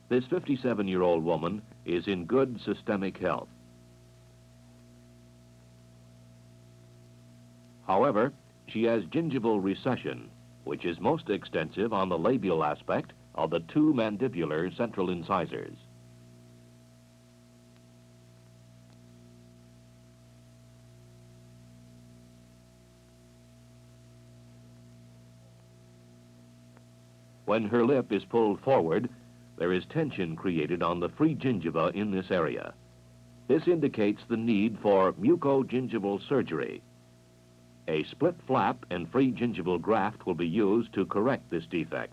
This 57-year-old woman is in good systemic health. However, she has gingival recession, which is most extensive on the labial aspect of the two mandibular central incisors. When her lip is pulled forward, there is tension created on the free gingiva in this area. This indicates the need for mucogingival surgery. A split flap and free gingival graft will be used to correct this defect.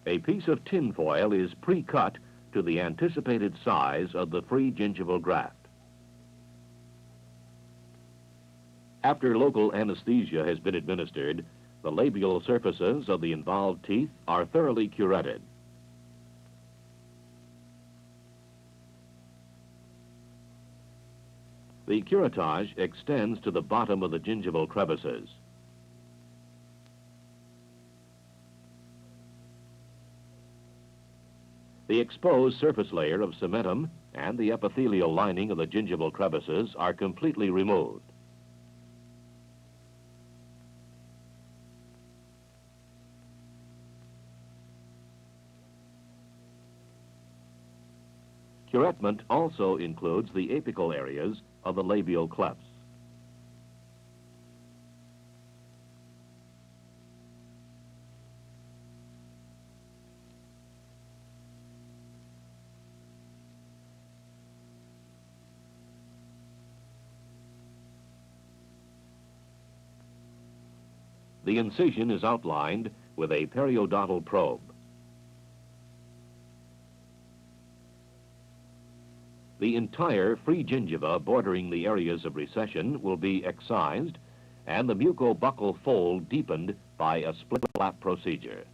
A piece of tin foil is pre-cut to the anticipated size of the free gingival graft. After local anesthesia has been administered, the labial surfaces of the involved teeth are thoroughly curetted. The curettage extends to the bottom of the gingival crevices. The exposed surface layer of cementum and the epithelial lining of the gingival crevices are completely removed. Curettement also includes the apical areas of the labial clefts. The incision is outlined with a periodontal probe. The entire free gingiva bordering the areas of recession will be excised and the mucobuccal fold deepened by a split flap procedure.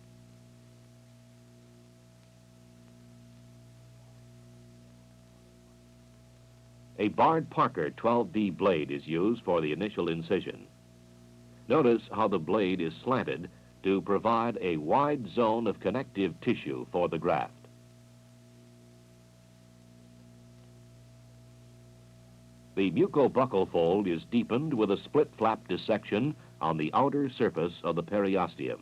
A Bard-Parker 12B blade is used for the initial incision. Notice how the blade is slanted to provide a wide zone of connective tissue for the graft. The mucobuccal fold is deepened with a split flap dissection on the outer surface of the periosteum.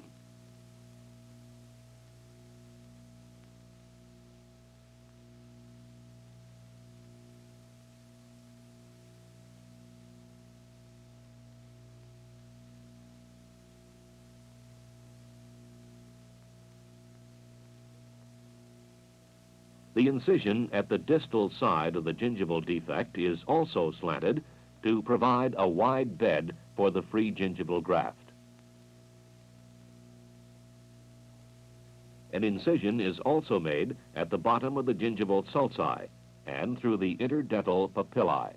The incision at the distal side of the gingival defect is also slanted to provide a wide bed for the free gingival graft. An incision is also made at the bottom of the gingival sulci and through the interdental papillae.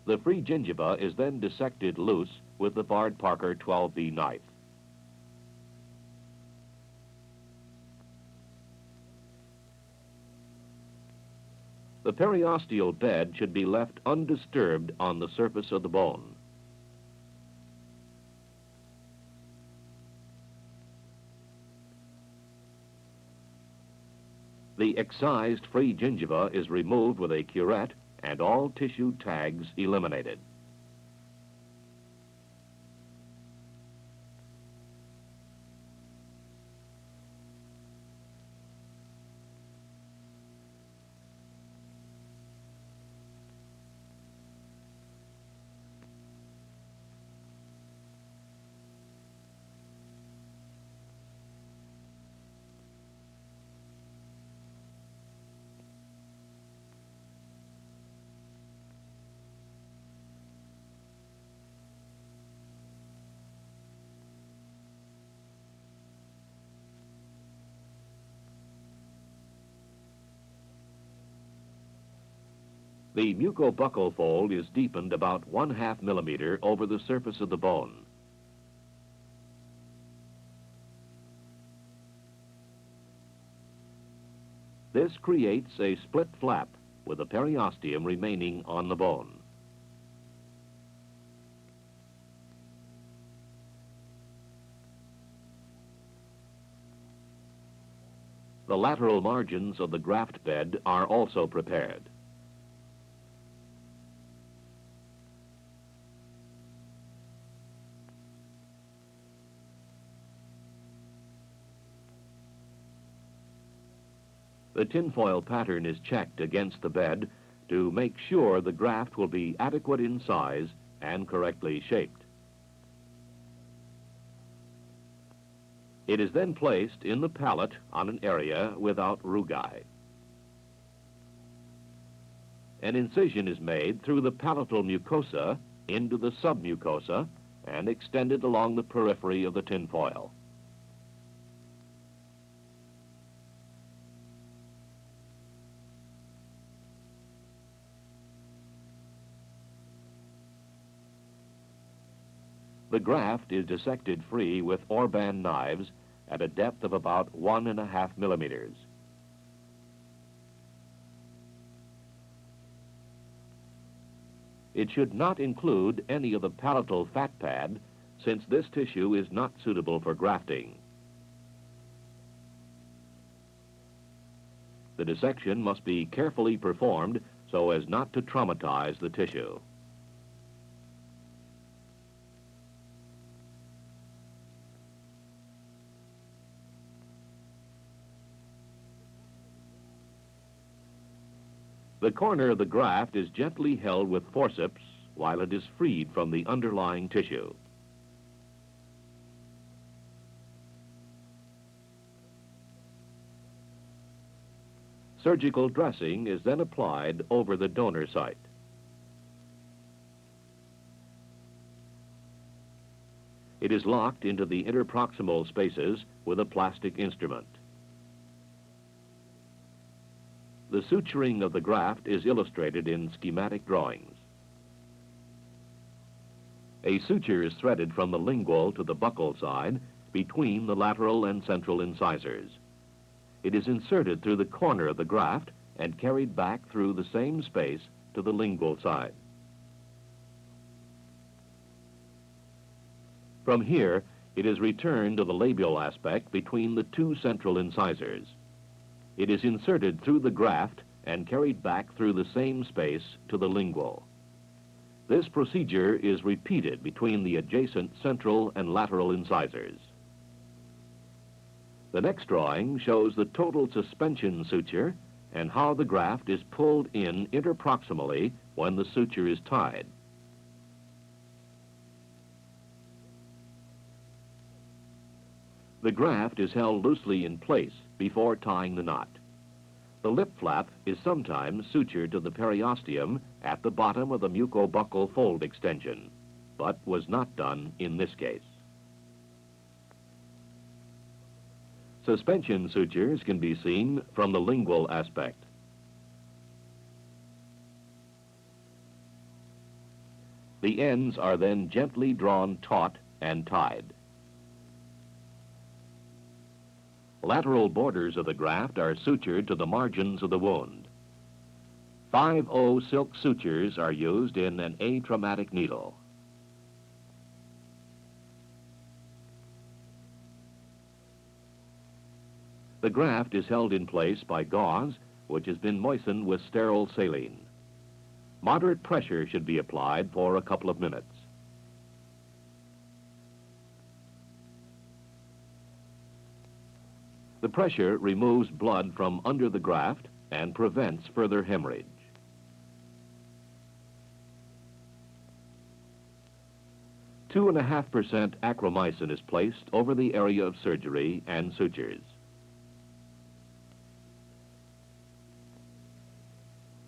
The free gingiva is then dissected loose with the Bard-Parker 12B knife. The periosteal bed should be left undisturbed on the surface of the bone. The excised free gingiva is removed with a curette and all tissue tags eliminated. The mucobuccal fold is deepened about 1/2 millimeter over the surface of the bone. This creates a split flap with the periosteum remaining on the bone. The lateral margins of the graft bed are also prepared. The tinfoil pattern is checked against the bed to make sure the graft will be adequate in size and correctly shaped. It is then placed in the palate on an area without rugae. An incision is made through the palatal mucosa into the submucosa and extended along the periphery of the tinfoil. The graft is dissected free with Orban knives at a depth of about 1.5 millimeters. It should not include any of the palatal fat pad, since this tissue is not suitable for grafting. The dissection must be carefully performed so as not to traumatize the tissue. The corner of the graft is gently held with forceps while it is freed from the underlying tissue. Surgical dressing is then applied over the donor site. It is locked into the interproximal spaces with a plastic instrument. The suturing of the graft is illustrated in schematic drawings. A suture is threaded from the lingual to the buccal side between the lateral and central incisors. It is inserted through the corner of the graft and carried back through the same space to the lingual side. From here, it is returned to the labial aspect between the two central incisors. It is inserted through the graft and carried back through the same space to the lingual. This procedure is repeated between the adjacent central and lateral incisors. The next drawing shows the total suspension suture and how the graft is pulled in interproximally when the suture is tied. The graft is held loosely in place before tying the knot. The lip flap is sometimes sutured to the periosteum at the bottom of the mucobuccal fold extension, but was not done in this case. Suspension sutures can be seen from the lingual aspect. The ends are then gently drawn taut and tied. Lateral borders of the graft are sutured to the margins of the wound. 5/0 silk sutures are used in an atraumatic needle. The graft is held in place by gauze, which has been moistened with sterile saline. Moderate pressure should be applied for a couple of minutes. The pressure removes blood from under the graft and prevents further hemorrhage. – 2.5% acromycin is placed over the area of surgery and sutures.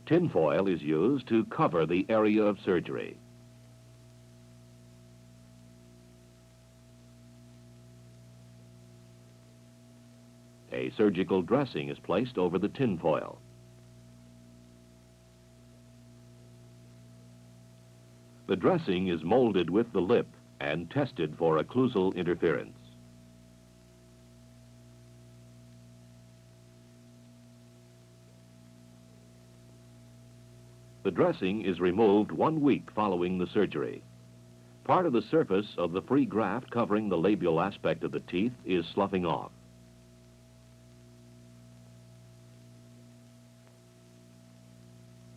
Tinfoil is used to cover the area of surgery. A surgical dressing is placed over the tinfoil. The dressing is molded with the lip and tested for occlusal interference. The dressing is removed 1 week following the surgery. Part of the surface of the free graft covering the labial aspect of the teeth is sloughing off.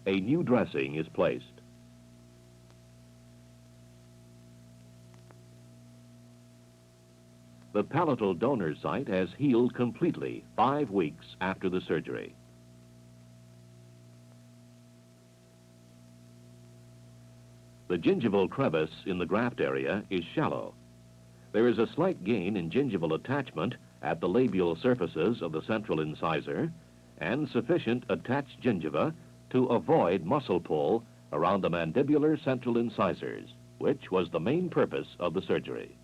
A new dressing is placed. The palatal donor site has healed completely 5 weeks after the surgery. The gingival crevice in the graft area is shallow. There is a slight gain in gingival attachment at the labial surfaces of the central incisor and sufficient attached gingiva to avoid muscle pull around the mandibular central incisors, which was the main purpose of the surgery.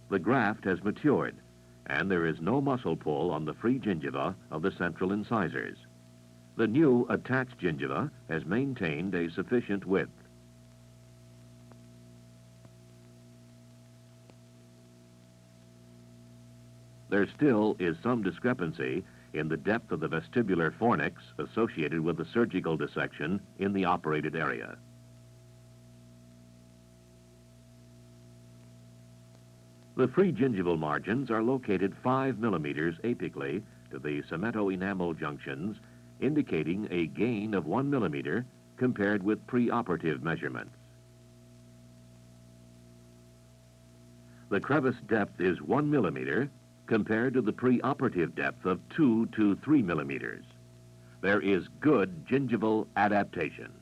The graft has matured, and there is no muscle pull on the free gingiva of the central incisors. The new attached gingiva has maintained a sufficient width. There still is some discrepancy in the depth of the vestibular fornix associated with the surgical dissection in the operated area. The free gingival margins are located 5 millimeters apically to the cemento-enamel junctions, indicating a gain of 1 millimeter compared with preoperative measurements. The crevice depth is 1 millimeter compared to the preoperative depth of 2 to 3 millimeters. There is good gingival adaptation.